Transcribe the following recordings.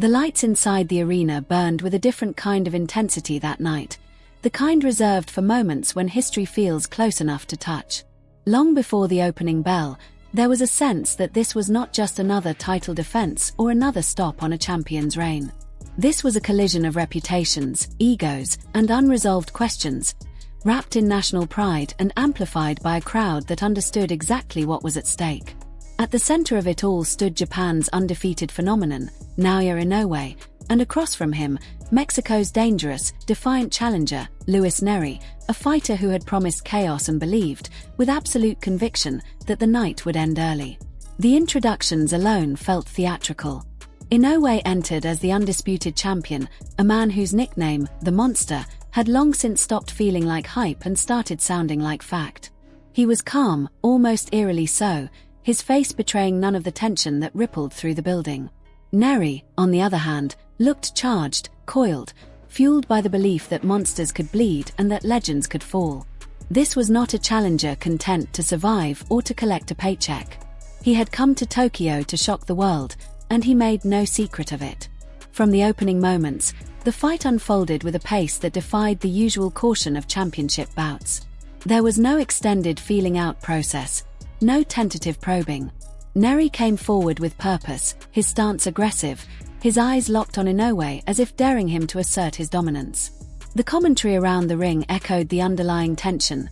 The lights inside the arena burned with a different kind of intensity that night, the kind reserved for moments when history feels close enough to touch. Long before the opening bell, there was a sense that this was not just another title defense or another stop on a champion's reign. This was a collision of reputations, egos, and unresolved questions, wrapped in national pride and amplified by a crowd that understood exactly what was at stake. At the center of it all stood Japan's undefeated phenomenon, Naoya Inoue, and across from him, Mexico's dangerous, defiant challenger, Nery, a fighter who had promised chaos and believed, with absolute conviction, that the night would end early. The introductions alone felt theatrical. Inoue entered as the undisputed champion, a man whose nickname, the Monster, had long since stopped feeling like hype and started sounding like fact. He was calm, almost eerily so, his face betraying none of the tension that rippled through the building. Nery, on the other hand, looked charged, coiled, fueled by the belief that monsters could bleed and that legends could fall. This was not a challenger content to survive or to collect a paycheck. He had come to Tokyo to shock the world, and he made no secret of it. From the opening moments, the fight unfolded with a pace that defied the usual caution of championship bouts. There was no extended feeling-out process, no tentative probing. Nery came forward with purpose, his stance aggressive, his eyes locked on Inoue as if daring him to assert his dominance. The commentary around the ring echoed the underlying tension.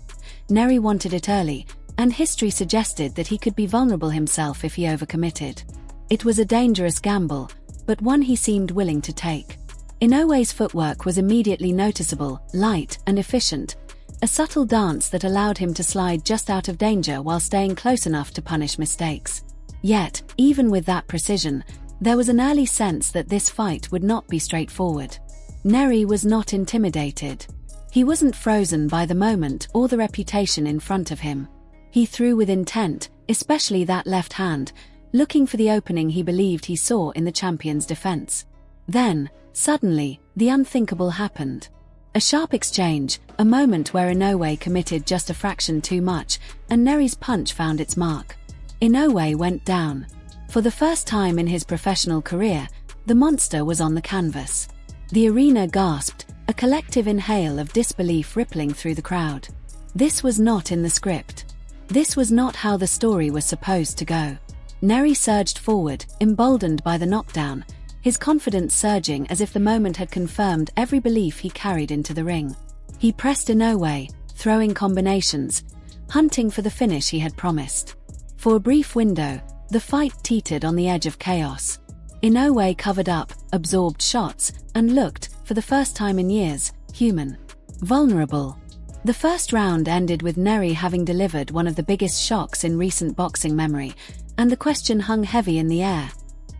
Nery wanted it early, and history suggested that he could be vulnerable himself if he overcommitted. It was a dangerous gamble, but one he seemed willing to take. Inoue's footwork was immediately noticeable, light and efficient, a subtle dance that allowed him to slide just out of danger while staying close enough to punish mistakes. Yet, even with that precision, there was an early sense that this fight would not be straightforward. Nery was not intimidated. He wasn't frozen by the moment or the reputation in front of him. He threw with intent, especially that left hand, looking for the opening he believed he saw in the champion's defense. Then, suddenly, the unthinkable happened. A sharp exchange, a moment where Inoue committed just a fraction too much, and Nery's punch found its mark. Inoue went down. For the first time in his professional career, the monster was on the canvas. The arena gasped, a collective inhale of disbelief rippling through the crowd. This was not in the script. This was not how the story was supposed to go. Nery surged forward, emboldened by the knockdown, his confidence surging as if the moment had confirmed every belief he carried into the ring. He pressed Inoue, throwing combinations, hunting for the finish he had promised. For a brief window, the fight teetered on the edge of chaos. Inoue covered up, absorbed shots, and looked, for the first time in years, human. Vulnerable. The first round ended with Nery having delivered one of the biggest shocks in recent boxing memory, and the question hung heavy in the air.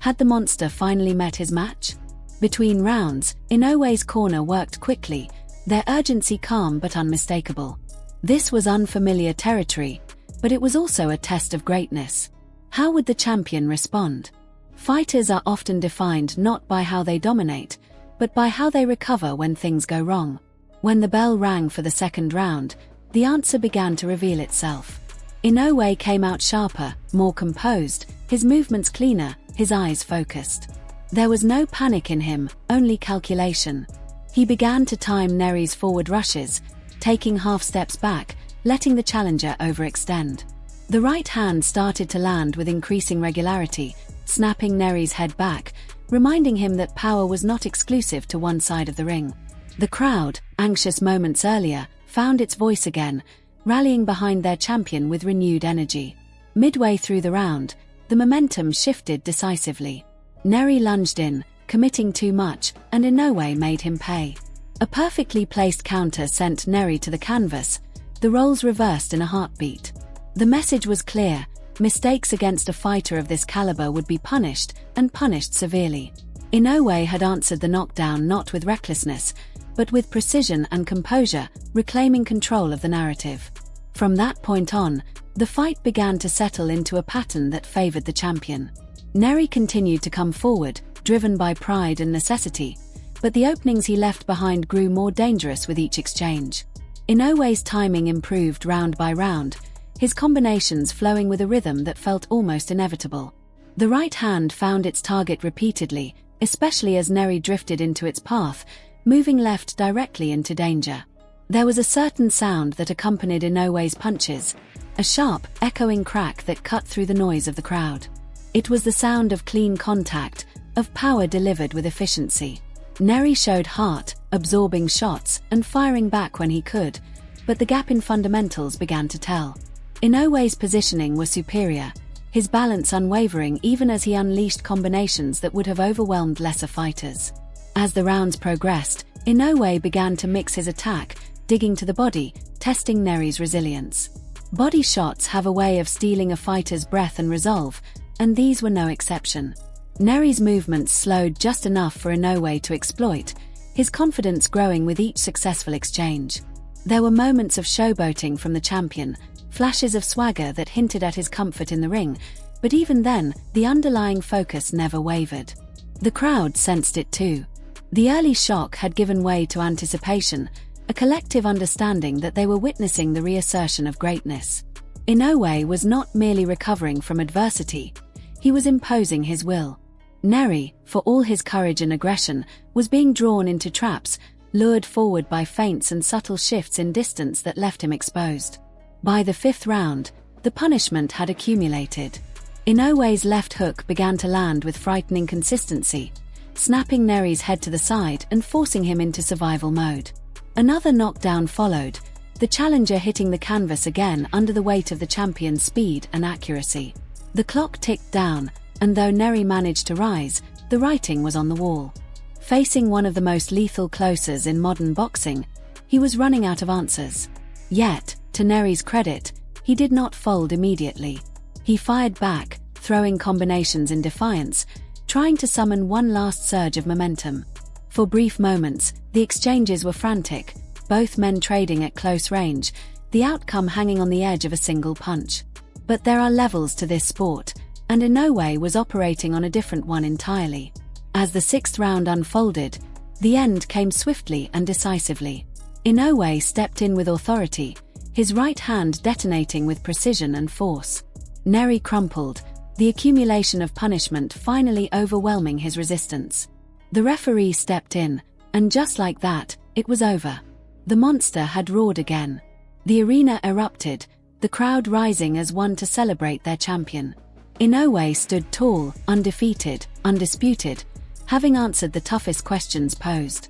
Had the monster finally met his match? Between rounds, Inoue's corner worked quickly, their urgency calm but unmistakable. This was unfamiliar territory, but it was also a test of greatness. How would the champion respond? Fighters are often defined not by how they dominate, but by how they recover when things go wrong. When the bell rang for the second round, the answer began to reveal itself. Inoue came out sharper, more composed, his movements cleaner, his eyes focused. There was no panic in him, only calculation. He began to time Nery's forward rushes, taking half steps back, letting the challenger overextend. The right hand started to land with increasing regularity, snapping Nery's head back, reminding him that power was not exclusive to one side of the ring. The crowd, anxious moments earlier, found its voice again, rallying behind their champion with renewed energy. Midway through the round, the momentum shifted decisively. Nery lunged in, committing too much, and Inoue made him pay. A perfectly placed counter sent Nery to the canvas, the roles reversed in a heartbeat. The message was clear: mistakes against a fighter of this caliber would be punished, and punished severely. Inoue had answered the knockdown not with recklessness, but with precision and composure, reclaiming control of the narrative. From that point on, the fight began to settle into a pattern that favored the champion. Nery continued to come forward, driven by pride and necessity, but the openings he left behind grew more dangerous with each exchange. Inoue's timing improved round by round, his combinations flowing with a rhythm that felt almost inevitable. The right hand found its target repeatedly, especially as Nery drifted into its path, moving left directly into danger. There was a certain sound that accompanied Inoue's punches, a sharp, echoing crack that cut through the noise of the crowd. It was the sound of clean contact, of power delivered with efficiency. Nery showed heart, absorbing shots and firing back when he could, but the gap in fundamentals began to tell. Inoue's positioning was superior, his balance unwavering even as he unleashed combinations that would have overwhelmed lesser fighters. As the rounds progressed, Inoue began to mix his attack, digging to the body, testing Nery's resilience. Body shots have a way of stealing a fighter's breath and resolve, and these were no exception. Nery's movements slowed just enough for Inoue to exploit, his confidence growing with each successful exchange. There were moments of showboating from the champion, flashes of swagger that hinted at his comfort in the ring, but even then, the underlying focus never wavered. The crowd sensed it too. The early shock had given way to anticipation, a collective understanding that they were witnessing the reassertion of greatness. Inoue was not merely recovering from adversity, he was imposing his will. Nery, for all his courage and aggression, was being drawn into traps, lured forward by feints and subtle shifts in distance that left him exposed. By the fifth round, the punishment had accumulated. Inoue's left hook began to land with frightening consistency, snapping Nery's head to the side and forcing him into survival mode. Another knockdown followed, the challenger hitting the canvas again under the weight of the champion's speed and accuracy. The clock ticked down, and though Nery managed to rise, the writing was on the wall. Facing one of the most lethal closers in modern boxing, he was running out of answers. Yet, to Nery's credit, he did not fold immediately. He fired back, throwing combinations in defiance, trying to summon one last surge of momentum. For brief moments, the exchanges were frantic, both men trading at close range, the outcome hanging on the edge of a single punch. But there are levels to this sport, and Inoue was operating on a different one entirely. As the sixth round unfolded, the end came swiftly and decisively. Inoue stepped in with authority, his right hand detonating with precision and force. Nery crumpled, the accumulation of punishment finally overwhelming his resistance. The referee stepped in, and just like that, it was over. The monster had roared again. The arena erupted, the crowd rising as one to celebrate their champion. Inoue stood tall, undefeated, undisputed, having answered the toughest questions posed.